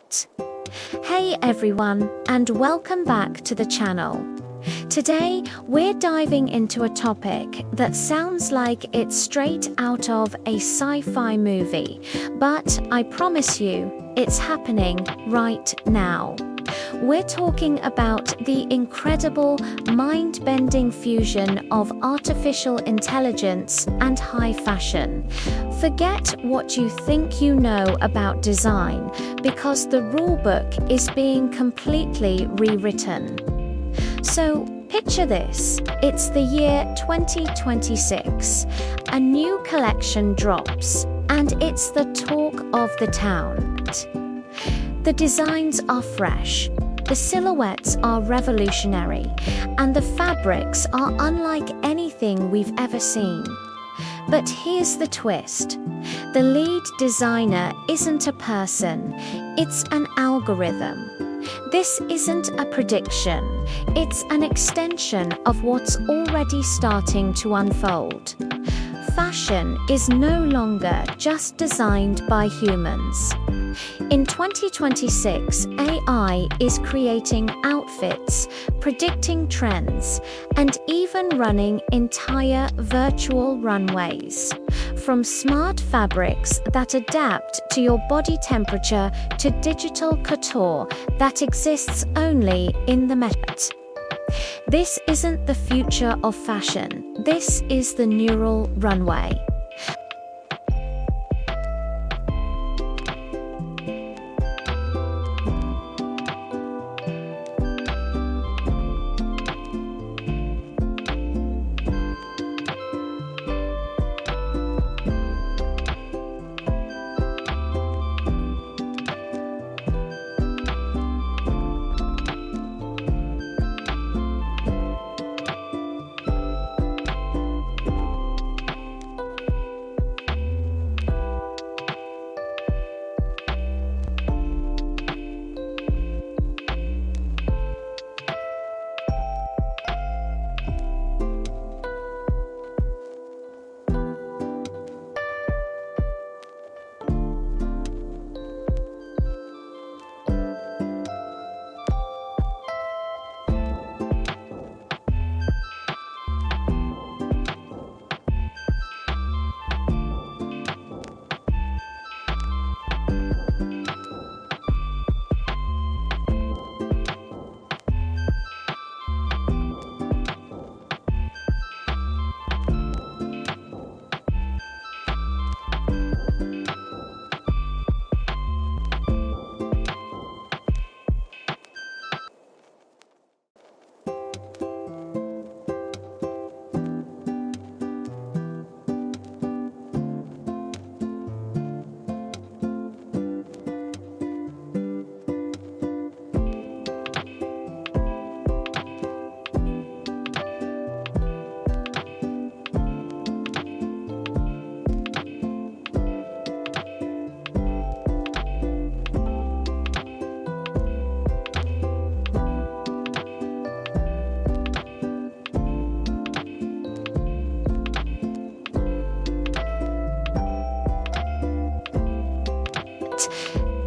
it. Hey everyone, and welcome back to the channel. Today, we're diving into a topic that sounds like it's straight out of a sci-fi movie, but I promise you, it's happening right now. We're talking about the incredible, mind-bending fusion of artificial intelligence and high fashion. Forget what you think you know about design, because the rulebook is being completely rewritten. So, picture this. It's the year 2026. A new collection drops, and it's the talk of the town. The designs are fresh, the silhouettes are revolutionary, and the fabrics are unlike anything we've ever seen. But here's the twist. The lead designer isn't a person, it's an algorithm. This isn't a prediction, it's an extension of what's already starting to unfold. Fashion is no longer just designed by humans. In 2026, AI is creating outfits, predicting trends, and even running entire virtual runways. From smart fabrics that adapt to your body temperature to digital couture that exists only in the metaverse. This isn't the future of fashion, this is the Neural Runway.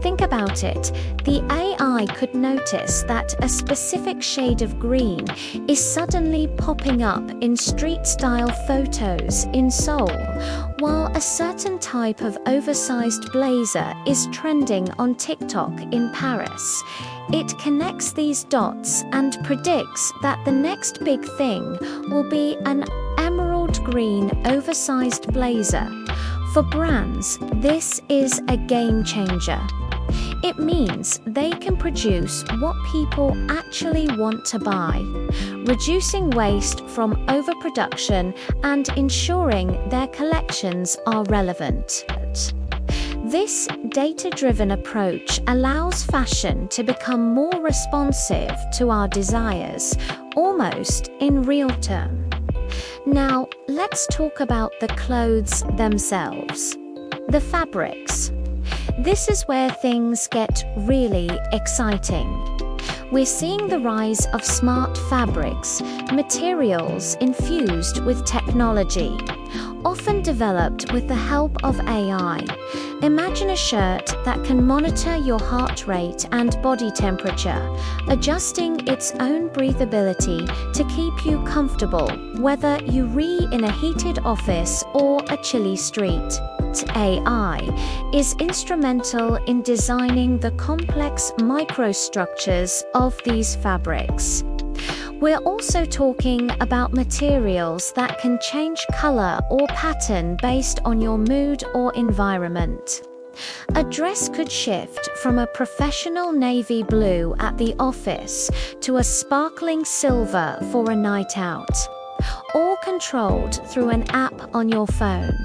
Think about it. The AI could notice that a specific shade of green is suddenly popping up in street-style photos in Seoul, while a certain type of oversized blazer is trending on TikTok in Paris. It connects these dots and predicts that the next big thing will be an emerald green oversized blazer. For brands, this is a game changer. It means they can produce what people actually want to buy, reducing waste from overproduction and ensuring their collections are relevant. This data-driven approach allows fashion to become more responsive to our desires, almost in real time. Now, let's talk about the clothes themselves. The fabrics. This is where things get really exciting. We're seeing the rise of smart fabrics, materials infused with technology, often developed with the help of AI. Imagine a shirt that can monitor your heart rate and body temperature, adjusting its own breathability to keep you comfortable, whether you read in a heated office or a chilly street. AI is instrumental in designing the complex microstructures of these fabrics. We're also talking about materials that can change color or pattern based on your mood or environment. A dress could shift from a professional navy blue at the office to a sparkling silver for a night out, all controlled through an app on your phone.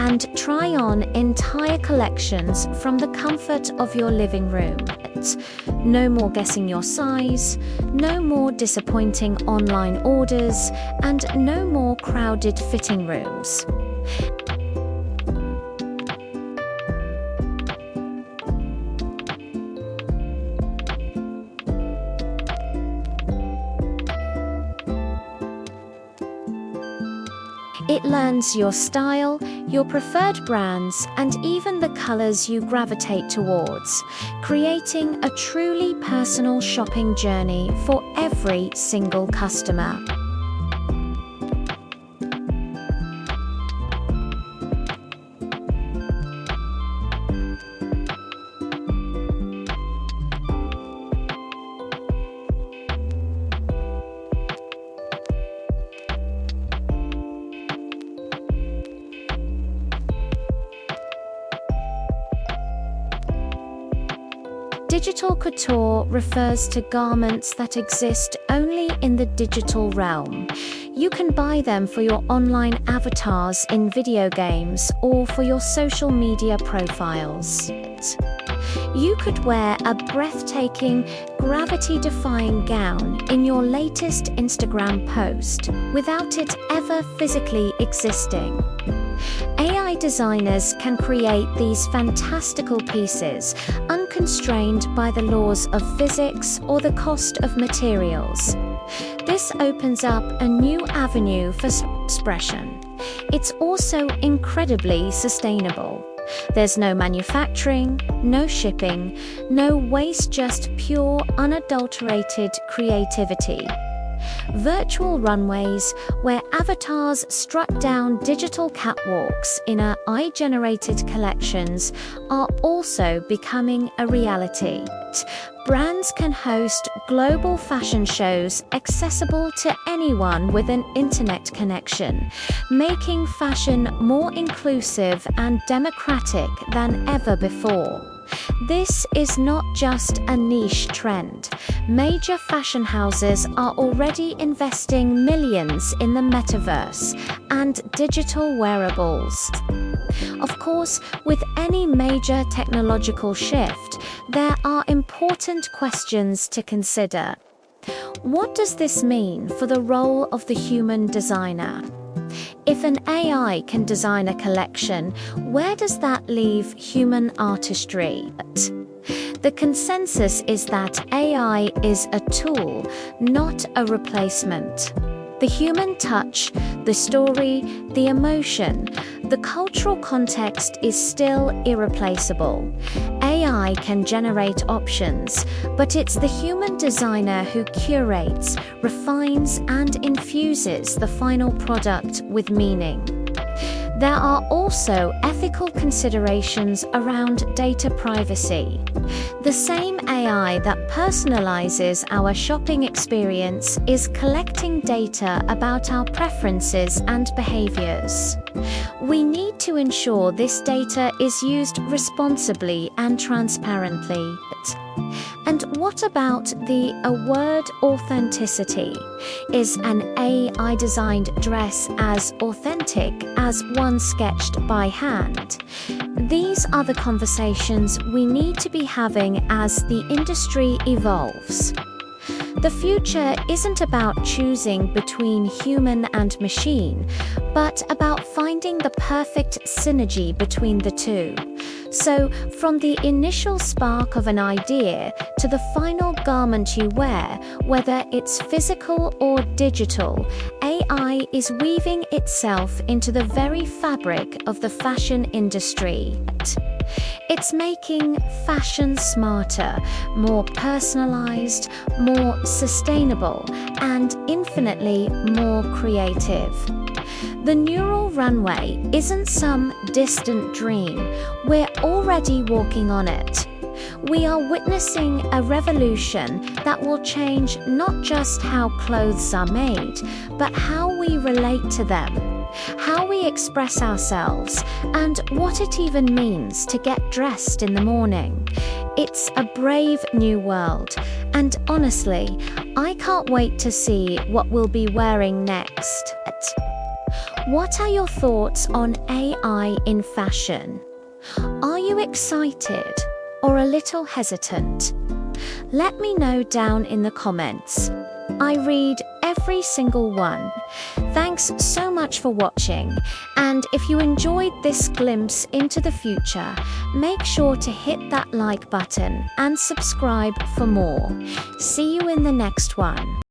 And try on entire collections from the comfort of your living room. No more guessing your size, no more disappointing online orders, and no more crowded fitting rooms. It learns your style, your preferred brands, and even the colors you gravitate towards, creating a truly personal shopping journey for every single customer. Digital couture refers to garments that exist only in the digital realm. You can buy them for your online avatars in video games or for your social media profiles. You could wear a breathtaking, gravity-defying gown in your latest Instagram post without it ever physically existing. AI designers can create these fantastical pieces, unconstrained by the laws of physics or the cost of materials. This opens up a new avenue for expression. It's also incredibly sustainable. There's no manufacturing, no shipping, no waste, just pure, unadulterated creativity. Virtual runways, where avatars strut down digital catwalks in AI-generated collections, are also becoming a reality. Brands can host global fashion shows accessible to anyone with an internet connection, making fashion more inclusive and democratic than ever before. This is not just a niche trend. Major fashion houses are already investing millions in the metaverse and digital wearables. Of course, with any major technological shift, there are important questions to consider. What does this mean for the role of the human designer? If an AI can design a collection, where does that leave human artistry? The consensus is that AI is a tool, not a replacement. The human touch, the story, the emotion, the cultural context is still irreplaceable. AI can generate options, but it's the human designer who curates, refines, and infuses the final product with meaning. There are also ethical considerations around data privacy. The same AI that personalizes our shopping experience is collecting data about our preferences and behaviors. We need to ensure this data is used responsibly and transparently. And what about the word authenticity? Is an AI-designed dress as authentic as one sketched by hand? These are the conversations we need to be having as the industry evolves. The future isn't about choosing between human and machine, but about finding the perfect synergy between the two. So, from the initial spark of an idea to the final garment you wear, whether it's physical or digital, AI is weaving itself into the very fabric of the fashion industry. It's making fashion smarter, more personalized, more sustainable, and infinitely more creative. The Neural Runway isn't some distant dream, we're already walking on it. We are witnessing a revolution that will change not just how clothes are made, but how we relate to them, how we express ourselves, and what it even means to get dressed in the morning. It's a brave new world, and honestly, I can't wait to see what we'll be wearing next. What are your thoughts on AI in fashion? Are you excited or a little hesitant? Let me know down in the comments. I read every single one. Thanks so much for watching, and if you enjoyed this glimpse into the future, make sure to hit that like button and subscribe for more. See you in the next one.